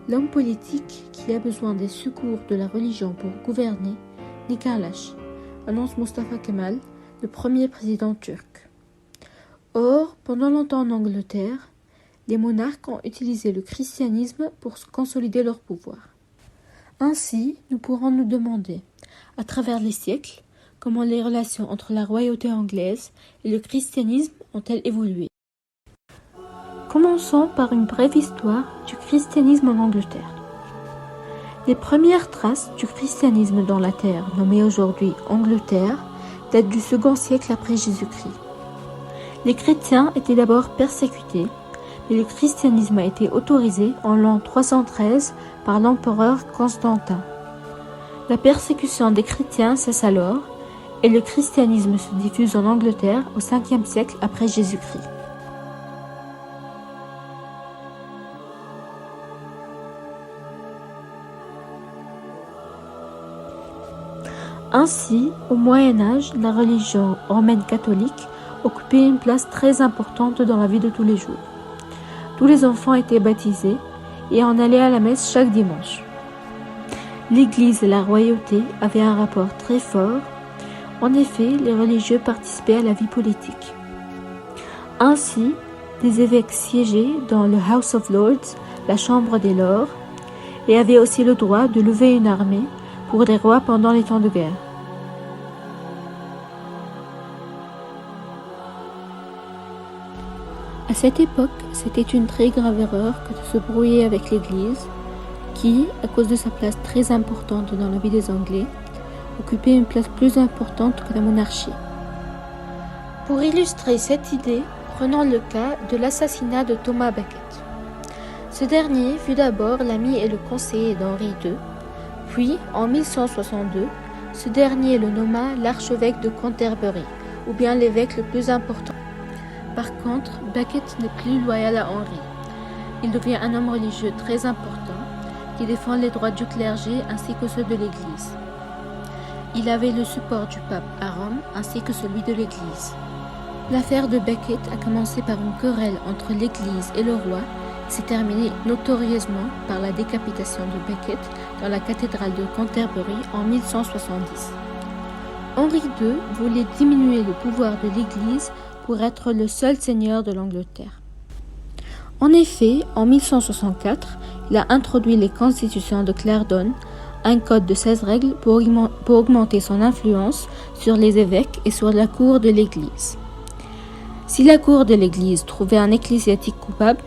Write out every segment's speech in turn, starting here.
L'homme politique qui a besoin des secours de la religion pour gouverner n'est qu'un lâche, annonce Mustafa Kemal, le premier président turc. Or, pendant longtemps en Angleterre, les monarques ont utilisé le christianisme pour consolider leur pouvoir. Ainsi, nous pourrons nous demander, à travers les siècles, comment les relations entre la royauté anglaise et le christianisme ont-elles évolué. Commençons par une brève histoire du christianisme en Angleterre. Les premières traces du christianisme dans la terre, nommée aujourd'hui Angleterre, datent du second siècle après Jésus-Christ. Les chrétiens étaient d'abord persécutés, mais le christianisme a été autorisé en l'an 313 par l'empereur Constantin. La persécution des chrétiens cesse alors, et le christianisme se diffuse en Angleterre au 5e siècle après Jésus-Christ. Ainsi, au Moyen Âge, la religion romaine catholique occupait une place très importante dans la vie de tous les jours. Tous les enfants étaient baptisés et en allaient à la messe chaque dimanche. L'Église et la royauté avaient un rapport très fort. En effet, les religieux participaient à la vie politique. Ainsi, des évêques siégeaient dans le House of Lords, la Chambre des Lords, et avaient aussi le droit de lever une armée pour les rois pendant les temps de guerre. À cette époque, c'était une très grave erreur que de se brouiller avec l'Église, qui, à cause de sa place très importante dans la vie des Anglais, occupait une place plus importante que la monarchie. Pour illustrer cette idée, prenons le cas de l'assassinat de Thomas Becket. Ce dernier fut d'abord l'ami et le conseiller d'Henri II, puis, en 1162, ce dernier le nomma l'archevêque de Canterbury, ou bien l'évêque le plus important. Par contre, Becket n'est plus loyal à Henri. Il devient un homme religieux très important qui défend les droits du clergé ainsi que ceux de l'Église. Il avait le support du pape à Rome ainsi que celui de l'Église. L'affaire de Becket a commencé par une querelle entre l'Église et le roi et s'est terminée notorieusement par la décapitation de Becket dans la cathédrale de Canterbury en 1170. Henri II voulait diminuer le pouvoir de l'Église pour être le seul seigneur de l'Angleterre. En effet, en 1164, il a introduit les constitutions de Clarendon, un code de 16 règles pour augmenter son influence sur les évêques et sur la cour de l'Église. Si la cour de l'Église trouvait un ecclésiastique coupable,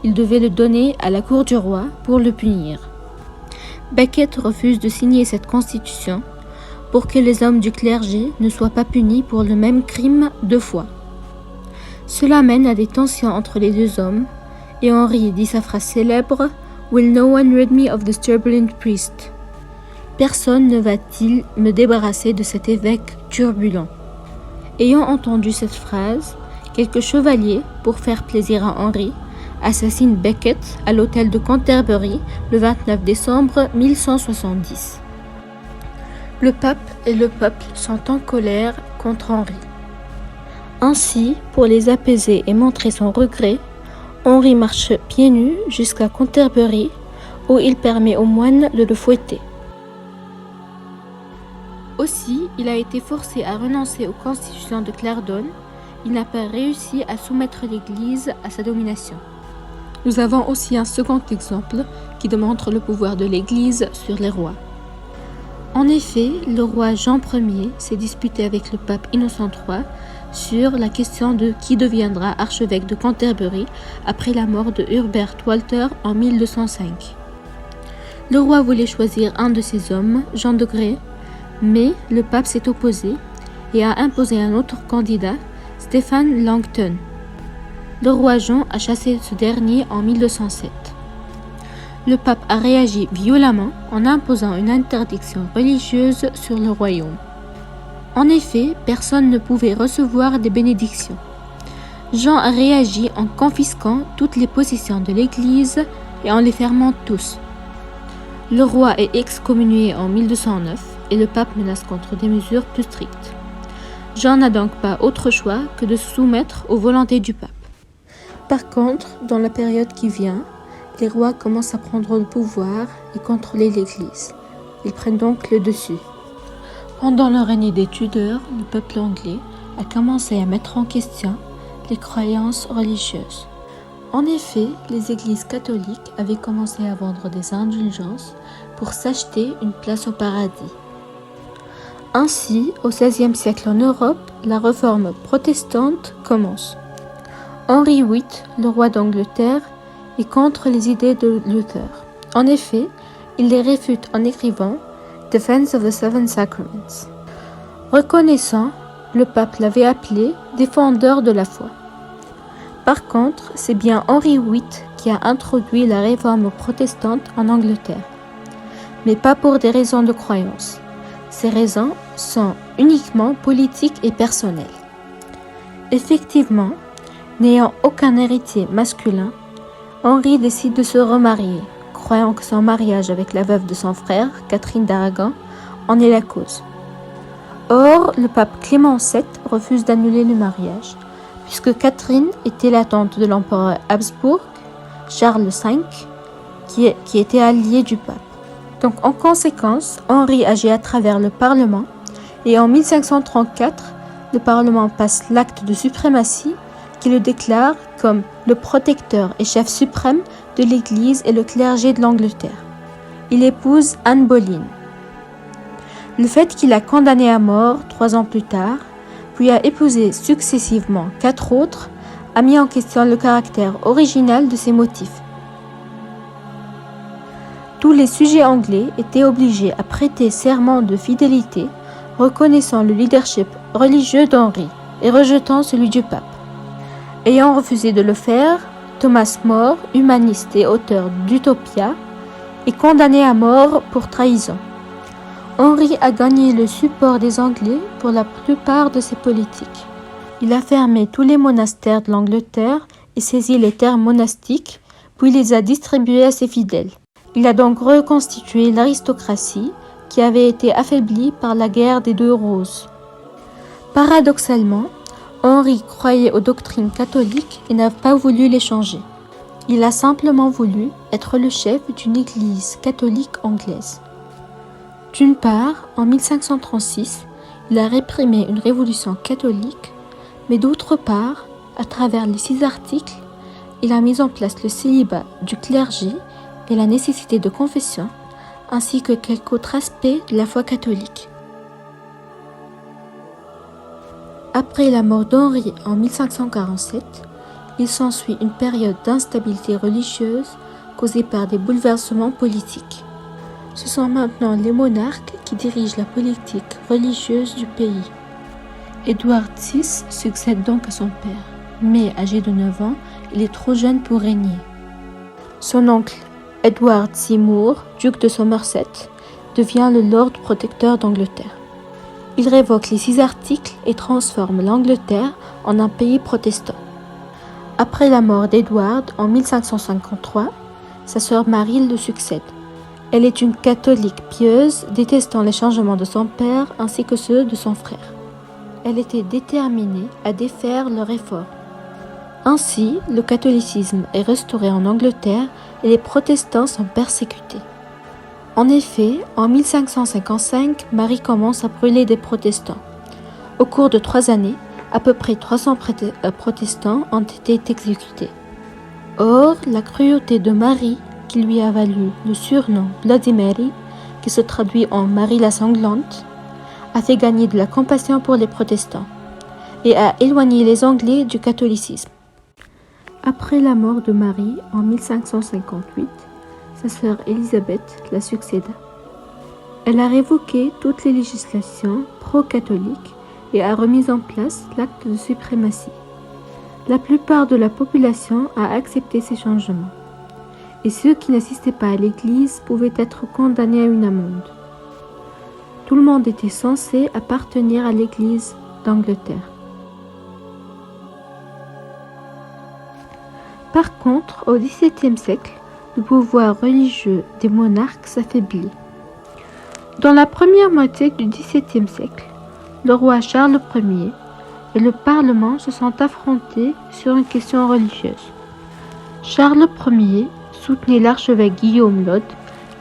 il devait le donner à la cour du roi pour le punir. Becket refuse de signer cette constitution pour que les hommes du clergé ne soient pas punis pour le même crime 2 fois. Cela mène à des tensions entre les deux hommes, et Henri dit sa phrase célèbre « Will no one rid me of this turbulent priest ?» Personne ne va-t-il me débarrasser de cet évêque turbulent? Ayant entendu cette phrase, quelques chevaliers, pour faire plaisir à Henri, assassinent Becket à l'hôtel de Canterbury le 29 décembre 1170. Le pape et le peuple sont en colère contre Henri. Ainsi, pour les apaiser et montrer son regret, Henri marche pieds nus jusqu'à Canterbury, où il permet aux moines de le fouetter. Aussi, il a été forcé à renoncer aux constitutions de Clarendon. Il n'a pas réussi à soumettre l'Église à sa domination. Nous avons aussi un second exemple qui démontre le pouvoir de l'Église sur les rois. En effet, le roi Jean Ier s'est disputé avec le pape Innocent III sur la question de qui deviendra archevêque de Canterbury après la mort de Hubert Walter en 1205. Le roi voulait choisir un de ses hommes, Jean de Grey, mais le pape s'est opposé et a imposé un autre candidat, Stéphane Langton. Le roi Jean a chassé ce dernier en 1207. Le pape a réagi violemment en imposant une interdiction religieuse sur le royaume. En effet, personne ne pouvait recevoir des bénédictions. Jean a réagi en confisquant toutes les possessions de l'Église et en les fermant tous. Le roi est excommunié en 1209 et le pape menace contre des mesures plus strictes. Jean n'a donc pas autre choix que de se soumettre aux volontés du pape. Par contre, dans la période qui vient, les rois commencent à prendre le pouvoir et contrôler l'Église. Ils prennent donc le dessus. Pendant le règne des Tudors, le peuple anglais a commencé à mettre en question les croyances religieuses. En effet, les églises catholiques avaient commencé à vendre des indulgences pour s'acheter une place au paradis. Ainsi, au XVIe siècle en Europe, la réforme protestante commence. Henri VIII, le roi d'Angleterre, est contre les idées de Luther. En effet, il les réfute en écrivant « Defense of the Seven Sacraments ». Reconnaissant, le pape l'avait appelé « défendeur de la foi ». Par contre, c'est bien Henri VIII qui a introduit la réforme protestante en Angleterre, mais pas pour des raisons de croyance. Ces raisons sont uniquement politiques et personnelles. Effectivement, n'ayant aucun héritier masculin, Henri décide de se remarier, croyant que son mariage avec la veuve de son frère, Catherine d'Aragon, en est la cause. Or, le pape Clément VII refuse d'annuler le mariage, puisque Catherine était la tante de l'empereur Habsbourg, Charles V, qui était allié du pape. Donc, en conséquence, Henri agit à travers le Parlement, et en 1534, le Parlement passe l'acte de suprématie qui le déclare comme le protecteur et chef suprême de l'Église et le clergé de l'Angleterre. Il épouse Anne Boleyn. Le fait qu'il a condamné à mort 3 ans plus tard, puis a épousé successivement 4 autres, a mis en question le caractère original de ses motifs. Tous les sujets anglais étaient obligés à prêter serment de fidélité, reconnaissant le leadership religieux d'Henri et rejetant celui du pape. Ayant refusé de le faire, Thomas More, humaniste et auteur d'Utopia, est condamné à mort pour trahison. Henri a gagné le support des Anglais pour la plupart de ses politiques. Il a fermé tous les monastères de l'Angleterre et saisi les terres monastiques, puis les a distribués à ses fidèles. Il a donc reconstitué l'aristocratie qui avait été affaiblie par la guerre des 2 roses. Paradoxalement, Henri croyait aux doctrines catholiques et n'a pas voulu les changer. Il a simplement voulu être le chef d'une église catholique anglaise. D'une part, en 1536, il a réprimé une révolution catholique, mais d'autre part, à travers les 6 articles, il a mis en place le célibat du clergé et la nécessité de confession, ainsi que quelques autres aspects de la foi catholique. Après la mort d'Henri en 1547, il s'ensuit une période d'instabilité religieuse causée par des bouleversements politiques. Ce sont maintenant les monarques qui dirigent la politique religieuse du pays. Édouard VI succède donc à son père, mais âgé de 9 ans, il est trop jeune pour régner. Son oncle, Edward Seymour, duc de Somerset, devient le Lord protecteur d'Angleterre. Il révoque les 6 articles et transforme l'Angleterre en un pays protestant. Après la mort d'Edward en 1553, sa sœur Marie le succède. Elle est une catholique pieuse, détestant les changements de son père ainsi que ceux de son frère. Elle était déterminée à défaire leur réforme. Ainsi, le catholicisme est restauré en Angleterre et les protestants sont persécutés. En effet, en 1555, Marie commence à brûler des protestants. Au cours de 3 années, à peu près 300 protestants ont été exécutés. Or, la cruauté de Marie, qui lui a valu le surnom Bloody Mary, qui se traduit en Marie la sanglante, a fait gagner de la compassion pour les protestants et a éloigné les Anglais du catholicisme. Après la mort de Marie en 1558, sa sœur Élisabeth la succéda. Elle a révoqué toutes les législations pro-catholiques et a remis en place l'acte de suprématie. La plupart de la population a accepté ces changements, et ceux qui n'assistaient pas à l'église pouvaient être condamnés à une amende. Tout le monde était censé appartenir à l'église d'Angleterre. Par contre, au XVIIe siècle, le pouvoir religieux des monarques s'affaiblit. Dans la première moitié du XVIIe siècle, le roi Charles Ier et le Parlement se sont affrontés sur une question religieuse. Charles Ier soutenait l'archevêque Guillaume Laud,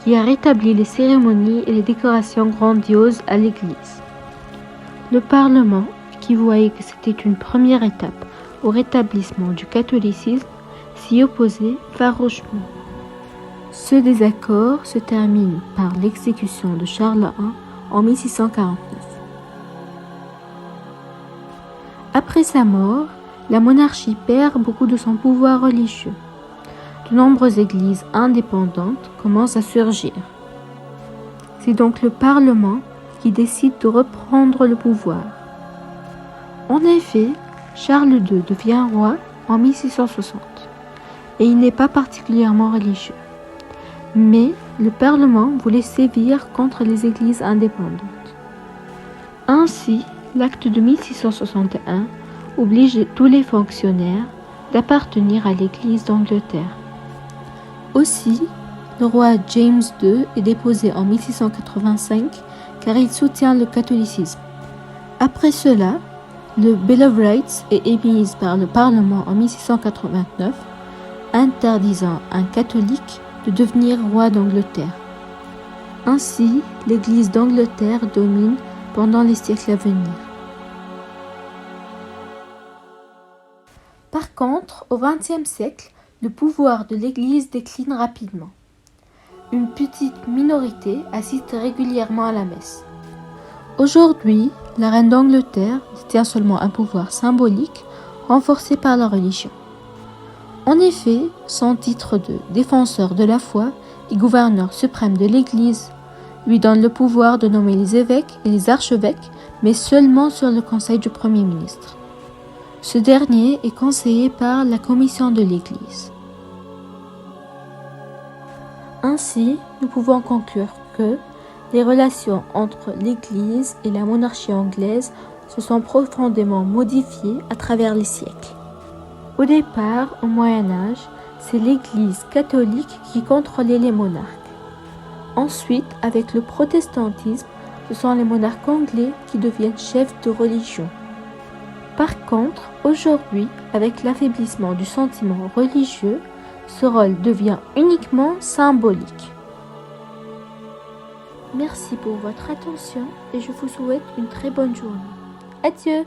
qui a rétabli les cérémonies et les décorations grandioses à l'église. Le Parlement, qui voyait que c'était une première étape au rétablissement du catholicisme, s'y opposait farouchement. Ce désaccord se termine par l'exécution de Charles I en 1649. Après sa mort, la monarchie perd beaucoup de son pouvoir religieux. De nombreuses églises indépendantes commencent à surgir. C'est donc le Parlement qui décide de reprendre le pouvoir. En effet, Charles II devient roi en 1660 et il n'est pas particulièrement religieux. Mais le Parlement voulait sévir contre les églises indépendantes. Ainsi, l'acte de 1661 oblige tous les fonctionnaires d'appartenir à l'Église d'Angleterre. Aussi, le roi James II est déposé en 1685 car il soutient le catholicisme. Après cela, le Bill of Rights est émise par le Parlement en 1689, interdisant à un catholique de devenir roi d'Angleterre. Ainsi, l'Église d'Angleterre domine pendant les siècles à venir. Par contre, au XXe siècle, le pouvoir de l'Église décline rapidement. Une petite minorité assiste régulièrement à la messe. Aujourd'hui, la reine d'Angleterre détient seulement un pouvoir symbolique renforcé par la religion. En effet, son titre de défenseur de la foi et gouverneur suprême de l'Église lui donne le pouvoir de nommer les évêques et les archevêques, mais seulement sur le conseil du Premier ministre. Ce dernier est conseillé par la commission de l'Église. Ainsi, nous pouvons conclure que les relations entre l'Église et la monarchie anglaise se sont profondément modifiées à travers les siècles. Au départ, au Moyen Âge, c'est l'Église catholique qui contrôlait les monarques. Ensuite, avec le protestantisme, ce sont les monarques anglais qui deviennent chefs de religion. Par contre, aujourd'hui, avec l'affaiblissement du sentiment religieux, ce rôle devient uniquement symbolique. Merci pour votre attention et je vous souhaite une très bonne journée. Adieu!